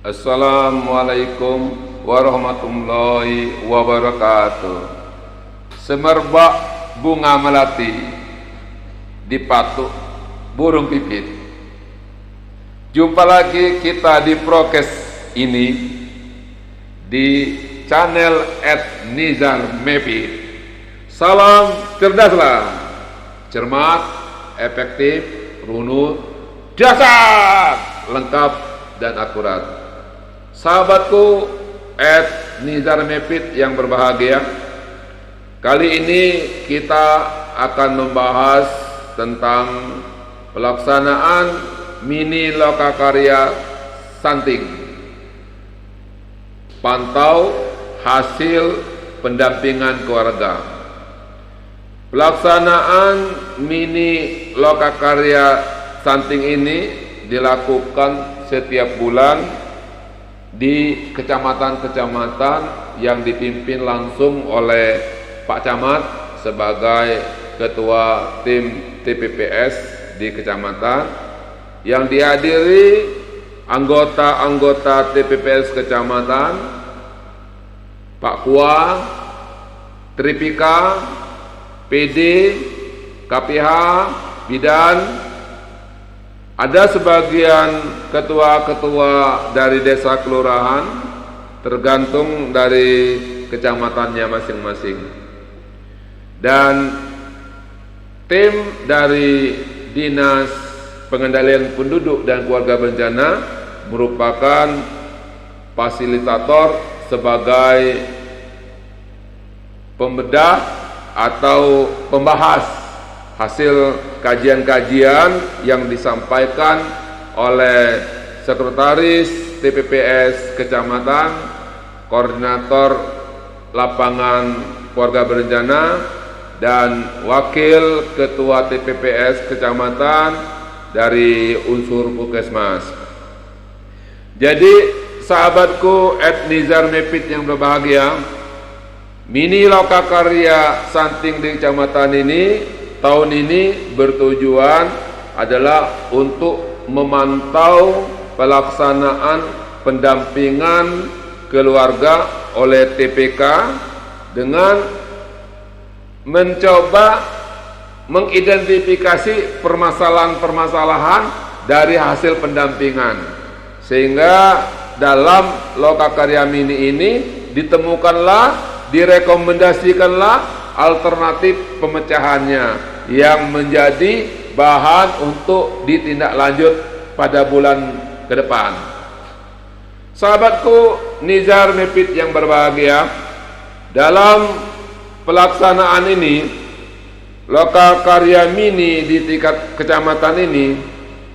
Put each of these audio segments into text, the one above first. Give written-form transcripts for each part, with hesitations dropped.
Assalamualaikum warahmatullahi wabarakatuh. Semerbak bunga melati dipatuk burung pipit. Jumpa lagi kita di prokes ini di channel @nizarmepit. Salam cerdaslah, cermat, efektif, runut, dahsyat, lengkap dan akurat. Sahabatku @nizarmepit yang berbahagia, kali ini kita akan membahas tentang pelaksanaan mini lokakarya Santing. Pantau hasil pendampingan keluarga. Pelaksanaan mini lokakarya Santing ini dilakukan setiap bulan di kecamatan-kecamatan yang dipimpin langsung oleh Pak Camat sebagai ketua tim TPPS di kecamatan, yang dihadiri anggota-anggota TPPS kecamatan, Pak Kua, Tripika, PD, KPH, Bidan. Ada sebagian ketua-ketua dari desa kelurahan, tergantung dari kecamatannya masing-masing. Dan tim dari Dinas Pengendalian Penduduk dan Keluarga Bencana merupakan fasilitator sebagai pembedah atau pembahas hasil kajian-kajian yang disampaikan oleh Sekretaris TPPS Kecamatan, Koordinator Lapangan Keluarga Berencana, dan Wakil Ketua TPPS Kecamatan dari unsur Puskesmas. Jadi sahabatku @nizarmepit yang berbahagia, mini lokakarya Santing di kecamatan ini tahun ini bertujuan adalah untuk memantau pelaksanaan pendampingan keluarga oleh TPK dengan mencoba mengidentifikasi permasalahan-permasalahan dari hasil pendampingan, sehingga dalam lokakarya mini ini ditemukanlah, direkomendasikanlah alternatif pemecahannya yang menjadi bahan untuk ditindaklanjut pada bulan ke depan. Sahabatku Nizarmepit yang berbahagia, dalam pelaksanaan ini, lokakarya mini di tingkat kecamatan ini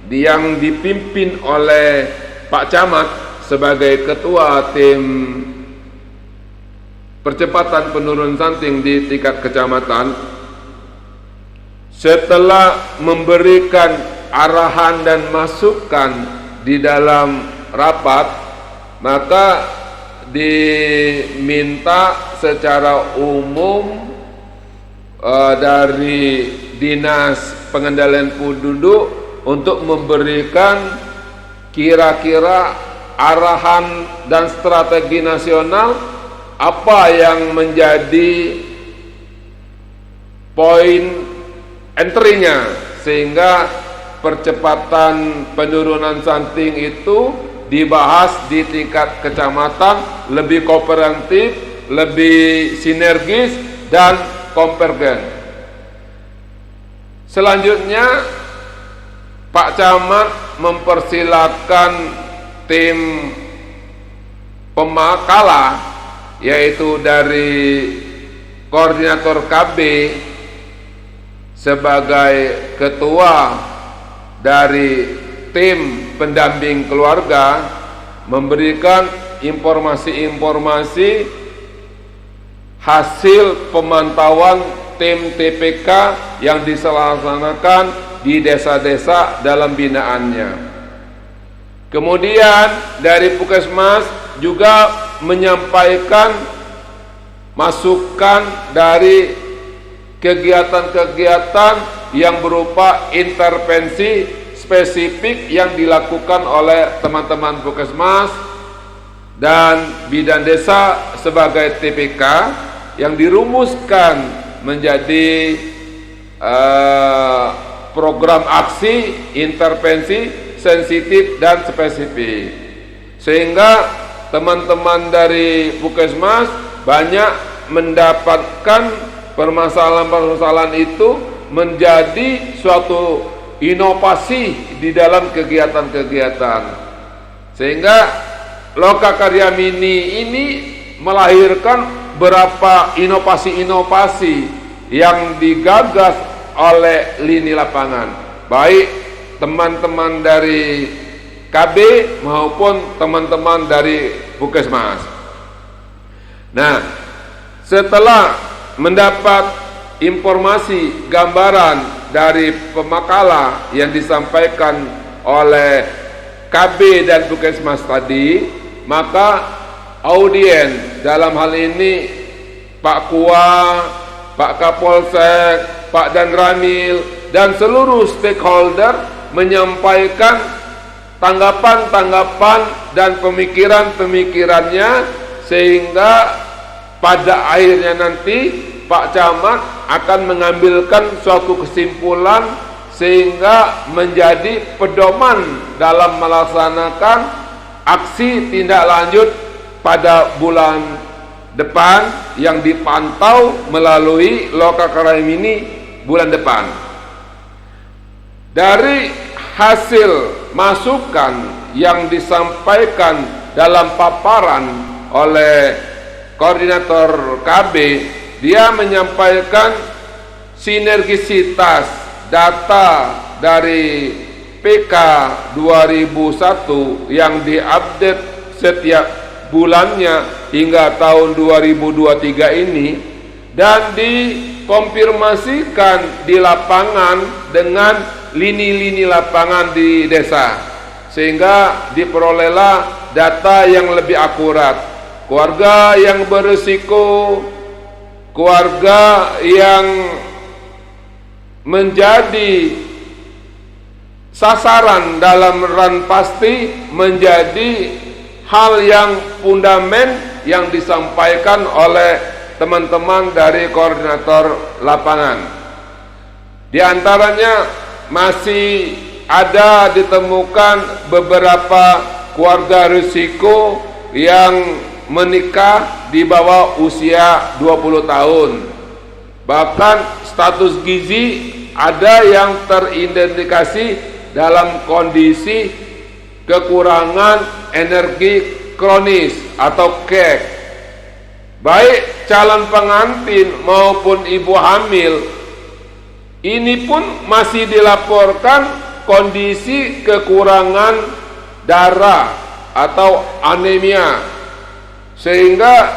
yang dipimpin oleh Pak Camat sebagai ketua tim percepatan penurunan stunting di tingkat kecamatan. Setelah memberikan arahan dan masukan di dalam rapat, maka diminta secara umum dari Dinas Pengendalian Penduduk untuk memberikan kira-kira arahan dan strategi nasional apa yang menjadi poin entry-nya, sehingga percepatan penurunan stunting itu dibahas di tingkat kecamatan lebih kooperatif, lebih sinergis dan konvergen. Selanjutnya Pak Camat mempersilakan tim pemakalah, yaitu dari koordinator KB sebagai ketua dari tim pendamping keluarga, memberikan informasi-informasi hasil pemantauan tim TPK yang dilaksanakan di desa-desa dalam binaannya. Kemudian dari Puskesmas juga menyampaikan masukan dari kegiatan-kegiatan yang berupa intervensi spesifik yang dilakukan oleh teman-teman Puskesmas dan bidan desa sebagai TPK yang dirumuskan menjadi program aksi intervensi sensitif dan spesifik, sehingga teman-teman dari Puskesmas banyak mendapatkan permasalahan-permasalahan itu menjadi suatu inovasi di dalam kegiatan-kegiatan, sehingga Lokakarya Mini ini melahirkan beberapa inovasi-inovasi yang digagas oleh lini lapangan, baik teman-teman dari KB maupun teman-teman dari Puskesmas. Nah, setelah mendapat informasi gambaran dari pemakalah yang disampaikan oleh KB dan Puskesmas tadi, maka audien dalam hal ini Pak Kua, Pak Kapolsek, Pak Danramil, dan seluruh stakeholder menyampaikan tanggapan-tanggapan dan pemikiran-pemikirannya, sehingga pada akhirnya nanti Pak Camat akan mengambilkan suatu kesimpulan sehingga menjadi pedoman dalam melaksanakan aksi tindak lanjut pada bulan depan yang dipantau melalui Lokakarya Mini bulan depan. Dari hasil masukan yang disampaikan dalam paparan oleh koordinator KB, dia menyampaikan sinergisitas data dari PK 2001 yang diupdate setiap bulannya hingga tahun 2023 ini, dan dikonfirmasikan di lapangan dengan lini-lini lapangan di desa, sehingga diperolehlah data yang lebih akurat. Keluarga yang berisiko, keluarga yang menjadi sasaran dalam ran pasti menjadi hal yang fundamen yang disampaikan oleh teman-teman dari koordinator lapangan. Di antaranya masih ada ditemukan beberapa keluarga risiko yang menikah di bawah usia 20 tahun. Bahkan status gizi ada yang teridentifikasi dalam kondisi kekurangan energi kronis atau KEK. Baik calon pengantin maupun ibu hamil ini pun masih dilaporkan kondisi kekurangan darah atau anemia, sehingga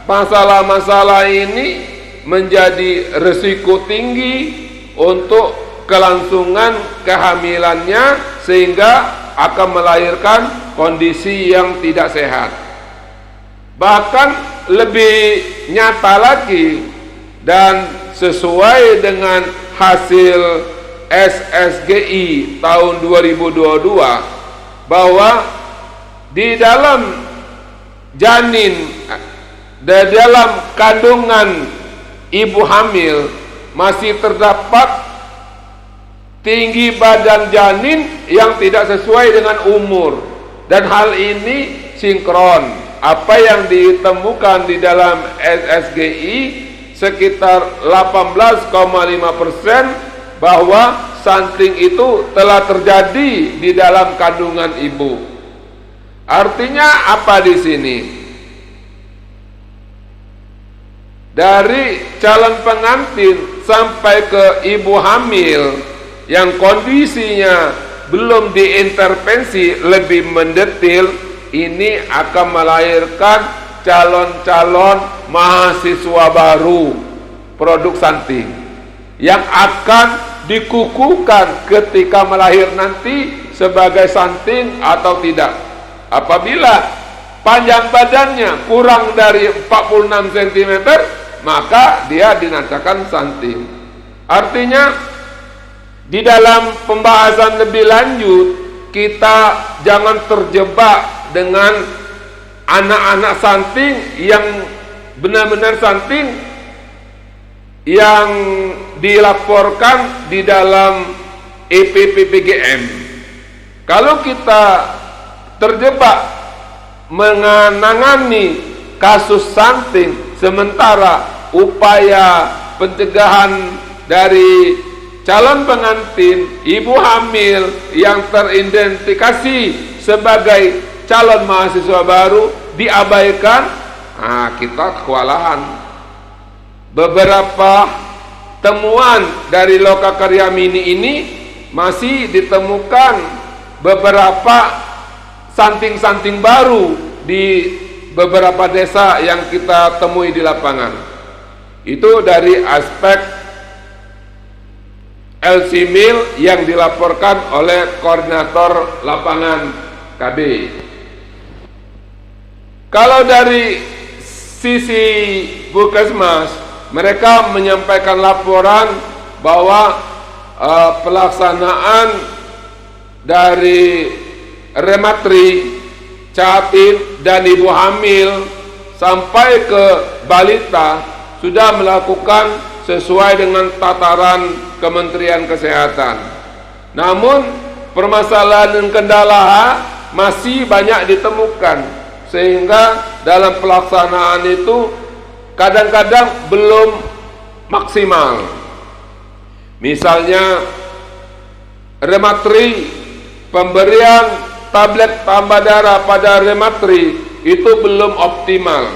masalah-masalah ini menjadi risiko tinggi untuk kelangsungan kehamilannya, sehingga akan melahirkan kondisi yang tidak sehat. Bahkan lebih nyata lagi dan sesuai dengan hasil SSGI tahun 2022 bahwa di dalam janin, di dalam kandungan ibu hamil masih terdapat tinggi badan janin yang tidak sesuai dengan umur, dan hal ini sinkron apa yang ditemukan di dalam SSGI sekitar 18,5% bahwa stunting itu telah terjadi di dalam kandungan ibu. Artinya apa di sini? Dari calon pengantin sampai ke ibu hamil yang kondisinya belum diintervensi lebih mendetail, ini akan melahirkan calon-calon mahasiswa baru produk stunting yang akan dikukuhkan ketika melahir nanti sebagai stunting atau tidak. Apabila panjang badannya kurang dari 46 cm, maka dia dinamakan stunting. Artinya di dalam pembahasan lebih lanjut, kita jangan terjebak dengan anak-anak stunting yang benar-benar stunting yang dilaporkan di dalam EPPPGM. Kalau kita terjebak menangani kasus stunting sementara upaya pencegahan dari calon pengantin, ibu hamil yang teridentifikasi sebagai calon mahasiswa baru diabaikan, kita kewalahan. Beberapa temuan dari Lokakarya Mini ini masih ditemukan beberapa stunting baru di beberapa desa yang kita temui di lapangan. Itu dari aspek LC Mil yang dilaporkan oleh koordinator lapangan KB. Kalau dari sisi Puskesmas, mereka menyampaikan laporan bahwa pelaksanaan dari rematri, catin, dan ibu hamil sampai ke balita sudah melakukan sesuai dengan tataran Kementerian Kesehatan. Namun permasalahan dan kendala masih banyak ditemukan, sehingga dalam pelaksanaan itu kadang-kadang belum maksimal. Misalnya rematri, pemberian tablet tambah darah pada rematri itu belum optimal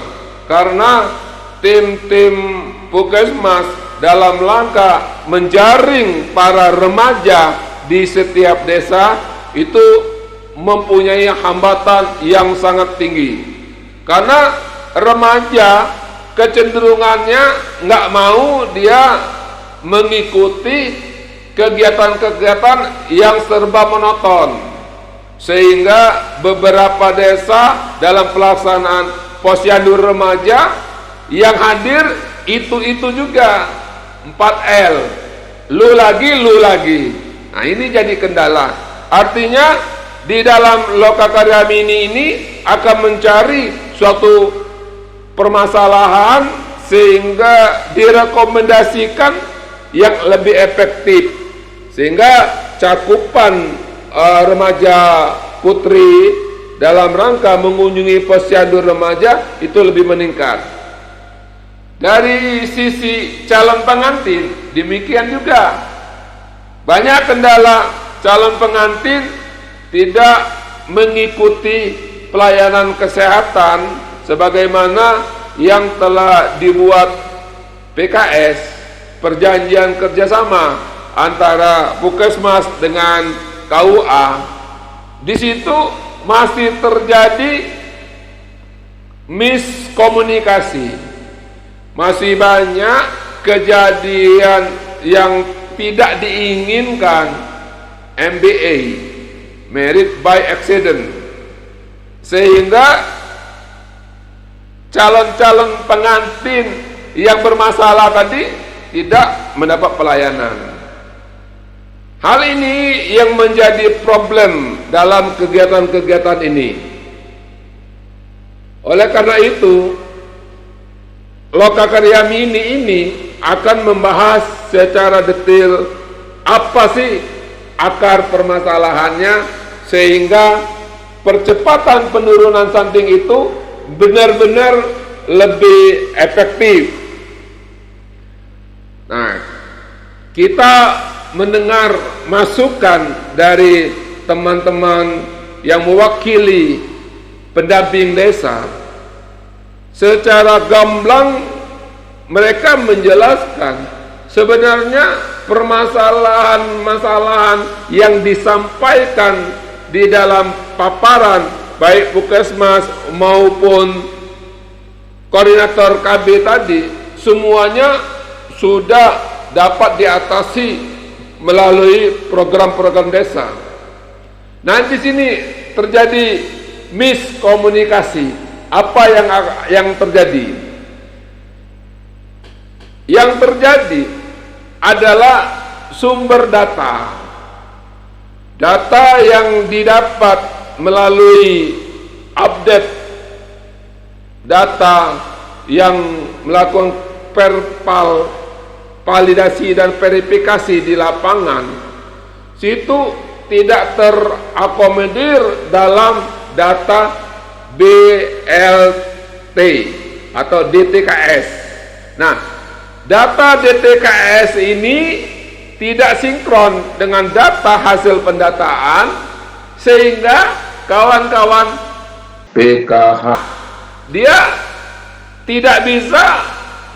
karena tim-tim Puskesmas dalam langkah menjaring para remaja di setiap desa itu mempunyai hambatan yang sangat tinggi, karena remaja kecenderungannya nggak mau dia mengikuti kegiatan-kegiatan yang serba monoton, sehingga beberapa desa dalam pelaksanaan posyandu remaja yang hadir itu juga 4L, lu lagi. Nah, ini jadi kendala. Artinya di dalam Lokakarya Mini ini akan mencari suatu permasalahan sehingga direkomendasikan yang lebih efektif, sehingga cakupan remaja putri dalam rangka mengunjungi posyandu remaja itu lebih meningkat. Dari sisi calon pengantin demikian juga, banyak kendala calon pengantin tidak mengikuti pelayanan kesehatan sebagaimana yang telah dibuat PKS, perjanjian kerjasama antara Puskesmas dengan KUA. Di situ masih terjadi miskomunikasi, masih banyak kejadian yang tidak diinginkan, MBA, married by accident, sehingga calon-calon pengantin yang bermasalah tadi tidak mendapat pelayanan. Hal ini yang menjadi problem dalam kegiatan-kegiatan ini. Oleh karena itu, Lokakarya Mini ini akan membahas secara detail apa sih akar permasalahannya, sehingga percepatan penurunan stunting itu benar-benar lebih efektif. Nah, kita mendengar masukan dari teman-teman yang mewakili pendamping desa. Secara gamblang mereka menjelaskan sebenarnya permasalahan-masalahan yang disampaikan di dalam paparan baik Puskesmas maupun koordinator KB tadi semuanya sudah dapat diatasi melalui program-program desa. Nah, di sini terjadi miskomunikasi. Apa yang terjadi? Yang terjadi adalah sumber data yang didapat melalui update data yang melakukan validasi dan verifikasi di lapangan, situ tidak terakomodir dalam data BLT atau DTKS. Nah, data DTKS ini tidak sinkron dengan data hasil pendataan, sehingga kawan-kawan PKH dia tidak bisa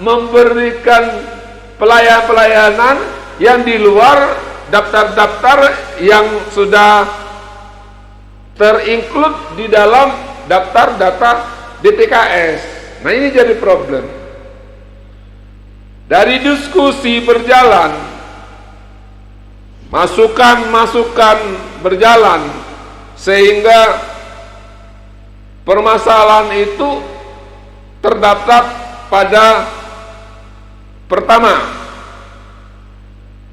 memberikan pelayanan yang di luar daftar-daftar yang sudah terinclude di dalam daftar data DTKS. Nah, ini jadi problem. Dari diskusi berjalan, masukan-masukan berjalan, sehingga permasalahan itu terdaftar pada pertama,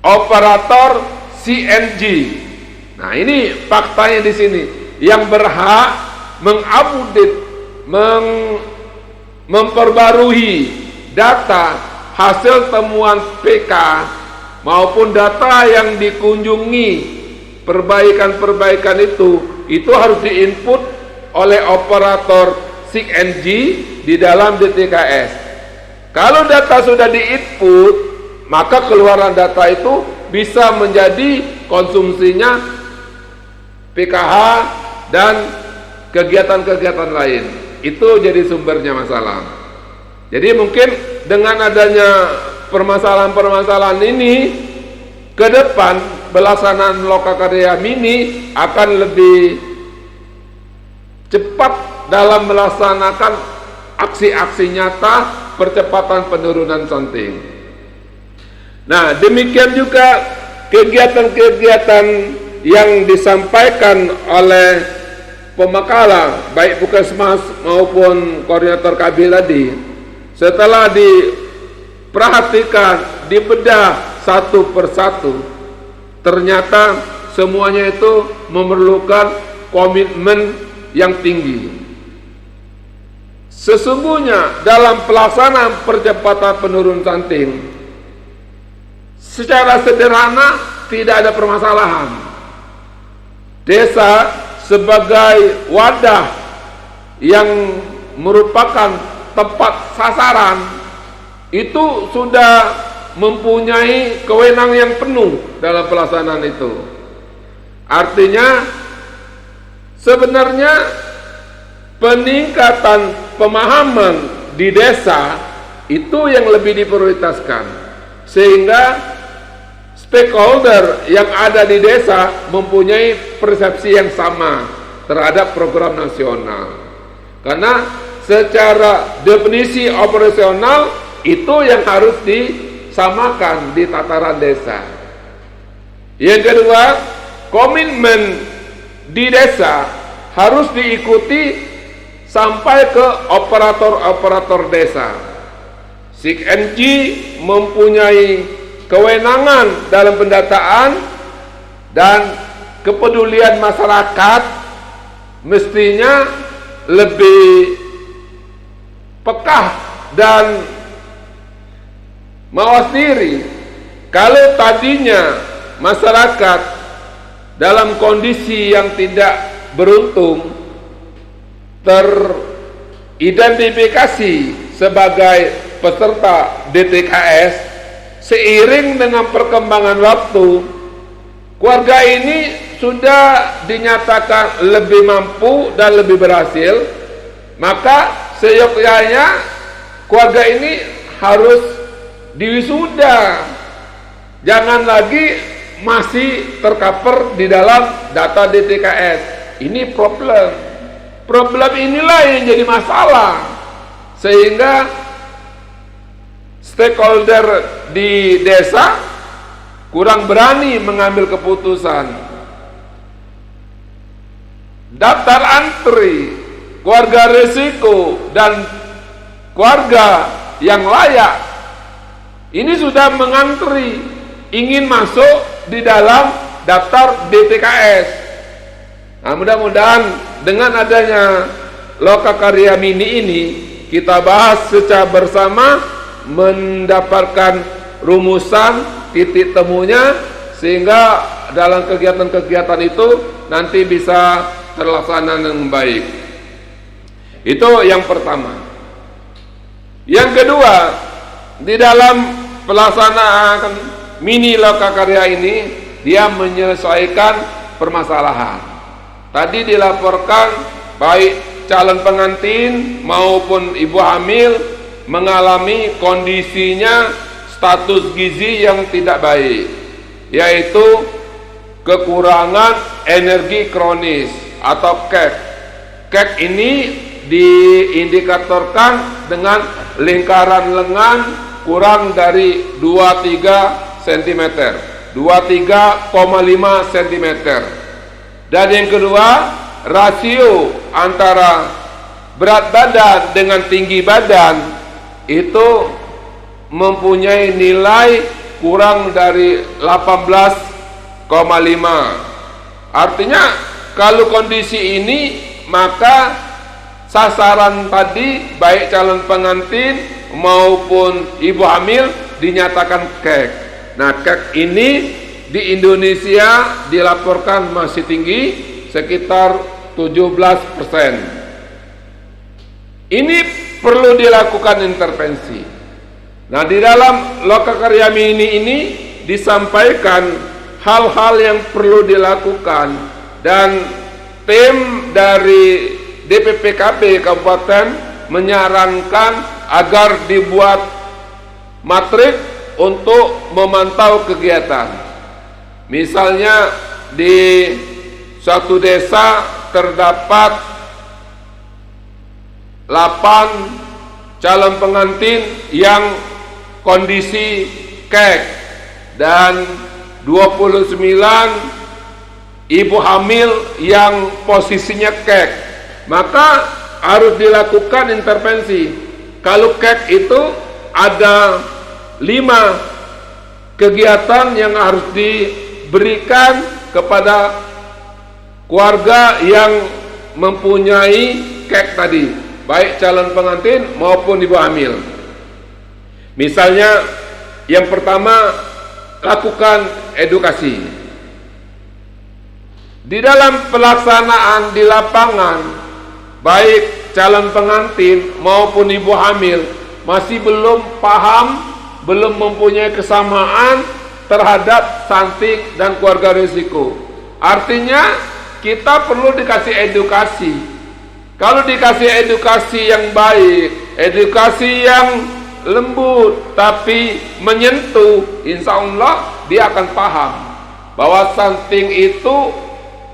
operator CNG. Nah, ini faktanya di sini, yang berhak mengupdate, memperbarui data hasil temuan PK maupun data yang dikunjungi, perbaikan-perbaikan itu harus diinput oleh operator CNG di dalam DTKS. Kalau data sudah diinput, maka keluaran data itu bisa menjadi konsumsinya PKH dan kegiatan-kegiatan lain. Itu jadi sumbernya masalah. Jadi mungkin dengan adanya permasalahan-permasalahan ini, ke depan pelaksanaan Lokakarya Mini akan lebih cepat dalam melaksanakan aksi-aksi nyata percepatan penurunan stunting. Nah, demikian juga kegiatan-kegiatan yang disampaikan oleh pemakalah, baik Puskesmas maupun koordinator KB tadi, setelah diperhatikan, dibedah satu persatu, ternyata semuanya itu memerlukan komitmen yang tinggi. Sesungguhnya dalam pelaksanaan percepatan penurunan stunting, secara sederhana tidak ada permasalahan. Desa sebagai wadah yang merupakan tempat sasaran itu sudah mempunyai kewenangan yang penuh dalam pelaksanaan itu. Artinya sebenarnya peningkatan pemahaman di desa itu yang lebih diprioritaskan, sehingga stakeholder yang ada di desa mempunyai persepsi yang sama terhadap program nasional. Karena secara definisi operasional itu yang harus disamakan di tataran desa. Yang kedua, komitmen di desa harus diikuti sampai ke operator-operator desa. CNG mempunyai kewenangan dalam pendataan dan kepedulian masyarakat mestinya lebih peka dan mawas diri. Kalau tadinya masyarakat dalam kondisi yang tidak beruntung teridentifikasi sebagai peserta DTKS, seiring dengan perkembangan waktu, keluarga ini sudah dinyatakan lebih mampu dan lebih berhasil, maka seyogyanya keluarga ini harus diwisuda. Jangan lagi masih tercover di dalam data DTKS. Ini problem. Problem inilah yang jadi masalah, sehingga stakeholder di desa kurang berani mengambil keputusan. Daftar antri, keluarga risiko, dan keluarga yang layak ini sudah mengantri, ingin masuk di dalam daftar DTKS. Nah, mudah-mudahan dengan adanya Lokakarya Mini ini kita bahas secara bersama, mendapatkan rumusan titik temunya, sehingga dalam kegiatan-kegiatan itu nanti bisa terlaksana dengan baik. Itu yang pertama. Yang kedua, di dalam pelaksanaan mini lokakarya ini, dia menyelesaikan permasalahan. Tadi dilaporkan baik calon pengantin maupun ibu hamil mengalami kondisinya status gizi yang tidak baik, yaitu kekurangan energi kronis atau KEK. KEK ini diindikatorkan dengan lingkaran lengan kurang dari 23 cm, 23,5 cm. Dan yang kedua, rasio antara berat badan dengan tinggi badan itu mempunyai nilai kurang dari 18,5. Artinya kalau kondisi ini, maka sasaran tadi baik calon pengantin maupun ibu hamil dinyatakan KEK. Nah, KEK ini di Indonesia dilaporkan masih tinggi, sekitar 17%. Ini perlu dilakukan intervensi. Nah, di dalam lokakarya mini ini disampaikan hal-hal yang perlu dilakukan, dan tim dari DPPKB Kabupaten menyarankan agar dibuat matrik untuk memantau kegiatan. Misalnya di suatu desa terdapat 8 calon pengantin yang kondisi KEK dan 29 ibu hamil yang posisinya KEK, maka harus dilakukan intervensi. Kalau KEK itu ada 5 kegiatan yang harus diberikan kepada keluarga yang mempunyai KEK tadi, baik calon pengantin maupun ibu hamil. Misalnya, yang pertama, lakukan edukasi. Di dalam pelaksanaan di lapangan, baik calon pengantin maupun ibu hamil masih belum paham, belum mempunyai kesamaan terhadap stunting dan keluarga risiko. Artinya kita perlu dikasih edukasi. Kalau dikasih edukasi yang baik, edukasi yang lembut tapi menyentuh, insya Allah dia akan paham bahwa stunting itu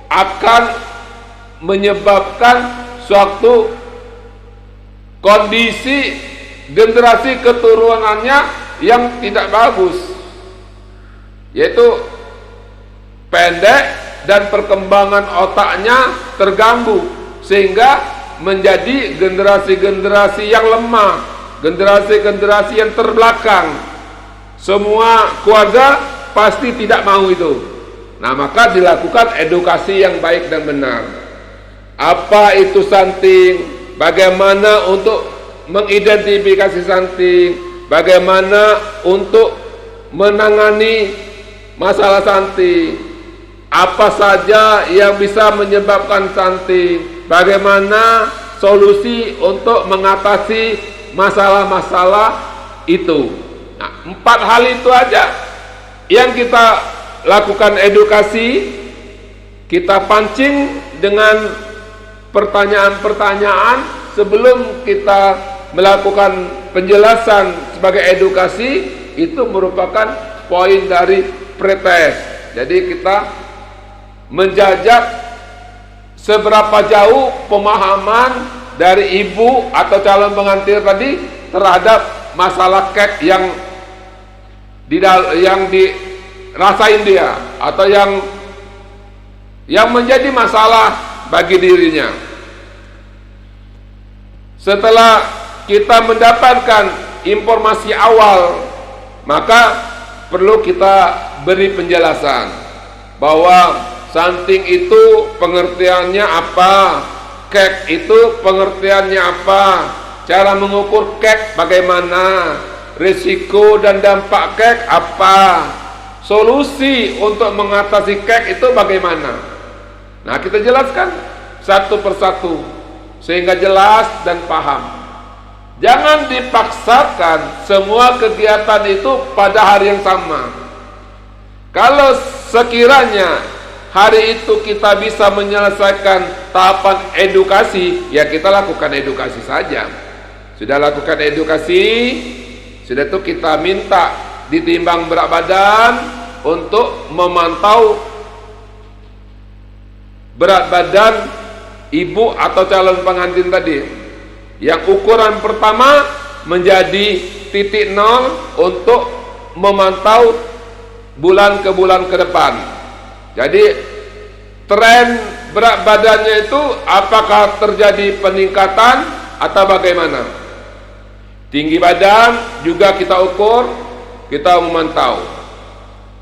akan menyebabkan suatu kondisi generasi keturunannya yang tidak bagus, yaitu pendek dan perkembangan otaknya terganggu, sehingga menjadi generasi-generasi yang lemah, generasi-generasi yang terbelakang. Semua keluarga pasti tidak mau itu. Nah, maka dilakukan edukasi yang baik dan benar. Apa itu stunting? Bagaimana untuk mengidentifikasi stunting? Bagaimana untuk menangani masalah stunting? Apa saja yang bisa menyebabkan stunting? Bagaimana solusi untuk mengatasi masalah-masalah itu? Nah, 4 hal itu aja yang kita lakukan edukasi, kita pancing dengan pertanyaan-pertanyaan sebelum kita melakukan penjelasan sebagai edukasi. Itu merupakan poin dari pretest. Jadi kita menjajak seberapa jauh pemahaman dari ibu atau calon pengantin tadi terhadap masalah KEK yang dirasain dia, atau yang menjadi masalah bagi dirinya. Setelah kita mendapatkan informasi awal, maka perlu kita beri penjelasan bahwa stunting itu pengertiannya apa, KEK itu pengertiannya apa, cara mengukur kek bagaimana, risiko dan dampak kek apa, solusi untuk mengatasi kek itu bagaimana. Nah, kita jelaskan satu persatu sehingga jelas dan paham. Jangan dipaksakan semua kegiatan itu pada hari yang sama. Kalau sekiranya hari itu kita bisa menyelesaikan tahapan edukasi, ya kita lakukan edukasi saja. Sudah lakukan edukasi, sudah itu kita minta ditimbang berat badan untuk memantau berat badan ibu atau calon pengantin tadi. Yang ukuran pertama menjadi titik 0 untuk memantau bulan ke bulan ke depan. Jadi tren berat badannya itu apakah terjadi peningkatan atau bagaimana? Tinggi badan juga kita ukur, kita memantau.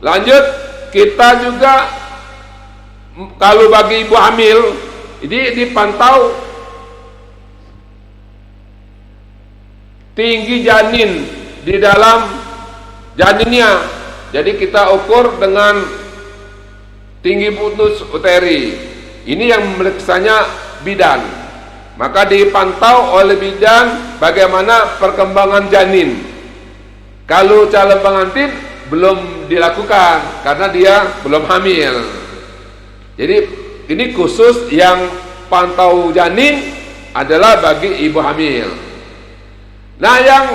Lanjut, kita juga kalau bagi ibu hamil ini dipantau tinggi janin di dalam janinnya. Jadi kita ukur dengan tinggi putus uteri. Ini yang meriksanya bidan. Maka dipantau oleh bidan bagaimana perkembangan janin. Kalau calon pengantin belum dilakukan karena dia belum hamil. Jadi ini khusus yang pantau janin adalah bagi ibu hamil. Nah, yang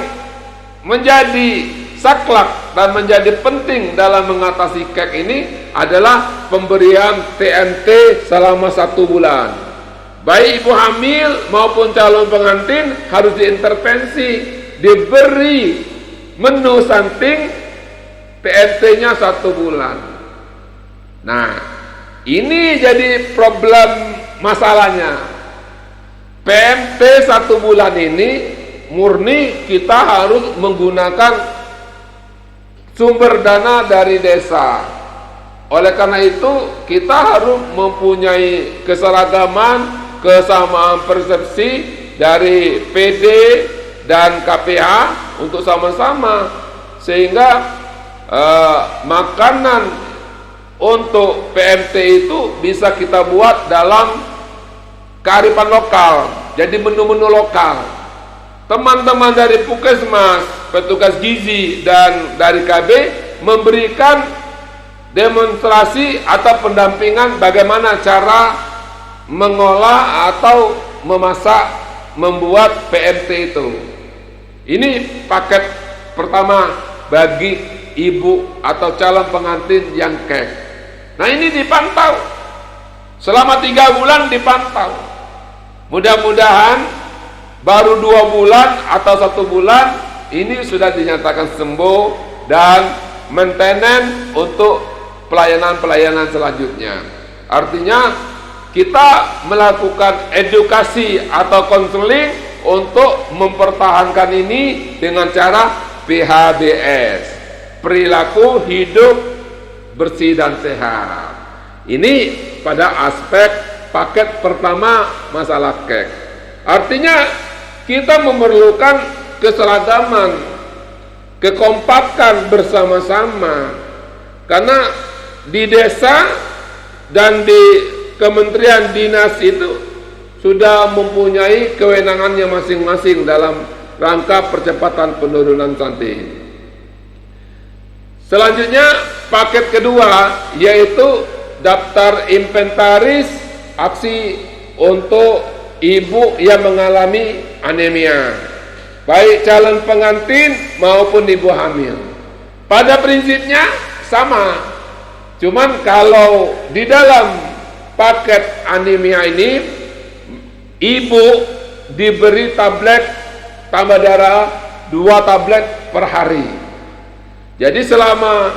menjadi saklek dan menjadi penting dalam mengatasi kek ini adalah pemberian TNT selama 1 bulan. Baik ibu hamil maupun calon pengantin harus diintervensi, diberi menu stunting TNT-nya 1 bulan. Nah, ini jadi problem masalahnya. PMT 1 bulan ini murni kita harus menggunakan sumber dana dari desa. Oleh karena itu kita harus mempunyai keseragaman, kesamaan persepsi dari PD dan KPH untuk sama-sama, sehingga makanan untuk PMT itu bisa kita buat dalam kearifan lokal, jadi menu-menu lokal. Teman-teman dari Puskesmas, petugas gizi dan dari KB memberikan demonstrasi atau pendampingan bagaimana cara mengolah atau memasak, membuat PMT itu. Ini paket pertama bagi ibu atau calon pengantin yang kek. Nah, ini dipantau selama 3 bulan, dipantau. Mudah-mudahan baru 2 bulan atau 1 bulan ini sudah dinyatakan sembuh dan maintenance untuk pelayanan-pelayanan selanjutnya. Artinya kita melakukan edukasi atau konseling untuk mempertahankan ini dengan cara PHBS, perilaku hidup bersih dan sehat. Ini pada aspek paket pertama masalah kek. Artinya kita memerlukan keseragaman, kekompakan bersama-sama, karena di desa dan di kementerian dinas itu sudah mempunyai kewenangannya masing-masing dalam rangka percepatan penurunan stunting. Selanjutnya paket kedua yaitu daftar inventaris aksi untuk ibu yang mengalami anemia, baik calon pengantin maupun ibu hamil. Pada prinsipnya sama, cuman kalau di dalam paket anemia ini ibu diberi tablet tambah darah 2 tablet per hari. Jadi selama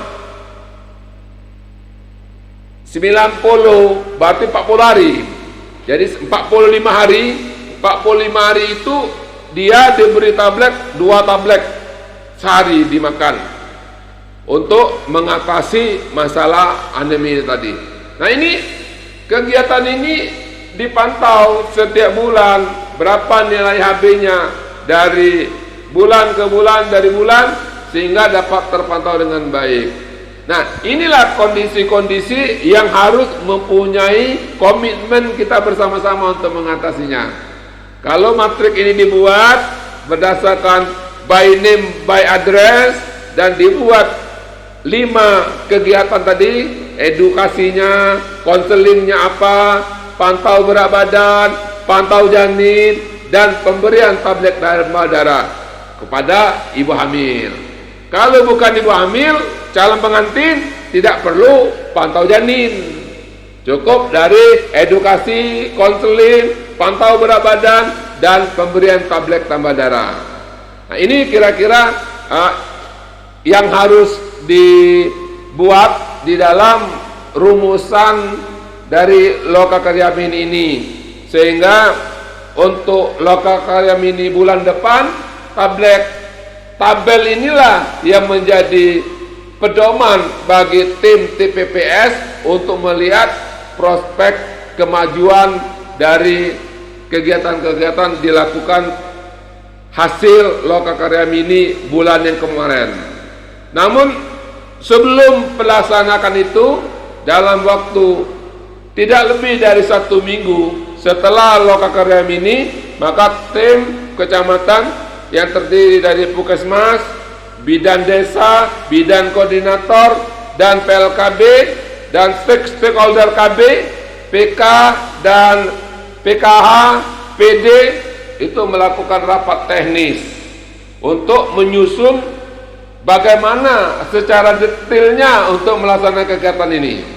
90 berarti 40 hari. Jadi 45 hari, 45 hari itu dia diberi tablet 2 tablet sehari dimakan untuk mengatasi masalah anemia tadi. Nah, ini kegiatan ini dipantau setiap bulan berapa nilai HB-nya, dari bulan ke bulan, dari bulan, sehingga dapat terpantau dengan baik. Nah, inilah kondisi-kondisi yang harus mempunyai komitmen kita bersama-sama untuk mengatasinya. Kalau matrik ini dibuat berdasarkan by name, by address, dan dibuat 5 kegiatan tadi, edukasinya, konselingnya apa, pantau berat badan, pantau janin, dan pemberian tablet darah kepada ibu hamil. Kalau bukan ibu hamil, calon pengantin tidak perlu pantau janin. Cukup dari edukasi, konseling, pantau berat badan, dan pemberian tablet tambah darah. Nah, ini kira-kira yang harus dibuat di dalam rumusan dari Loka Karya Mini ini, sehingga untuk Loka Karya Mini bulan depan tabel inilah yang menjadi pedoman bagi tim TPPS untuk melihat prospek kemajuan dari kegiatan-kegiatan dilakukan hasil Loka Karya Mini bulan yang kemarin. Namun sebelum pelaksanakan itu, dalam waktu tidak lebih dari 1 minggu setelah Loka Karya Mini, maka tim kecamatan yang terdiri dari Puskesmas, bidan desa, bidan koordinator, dan PLKB, dan stakeholder KB, PK, dan PKH, PD itu melakukan rapat teknis untuk menyusun bagaimana secara detailnya untuk melaksanakan kegiatan ini.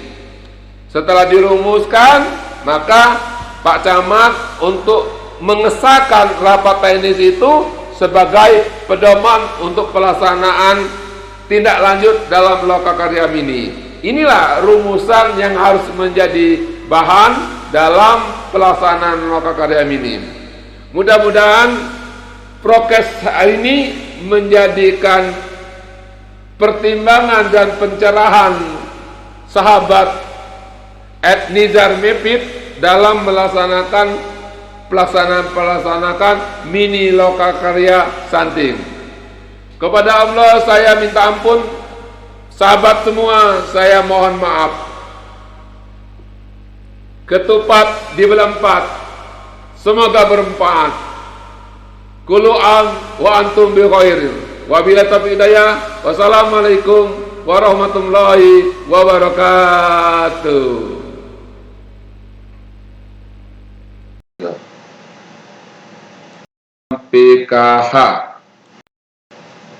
Setelah dirumuskan, maka Pak Camat untuk mengesahkan rapat teknis itu sebagai pedoman untuk pelaksanaan tindak lanjut dalam Loka Karya Mini. Inilah rumusan yang harus menjadi bahan dalam pelaksanaan Loka Karya Mini. Mudah-mudahan prokes hari ini menjadikan pertimbangan dan pencerahan sahabat Nizar Mepit dalam melaksanakan mini Loka Karya Santing. Kepada Allah saya minta ampun, sahabat semua saya mohon maaf. Ketupat dibelah 4, semoga bermanfaat. Kullu am wa antum bi khairin. Wabillahi taufiq hidayah. Wassalamualaikum warahmatullahi wabarakatuh. PKH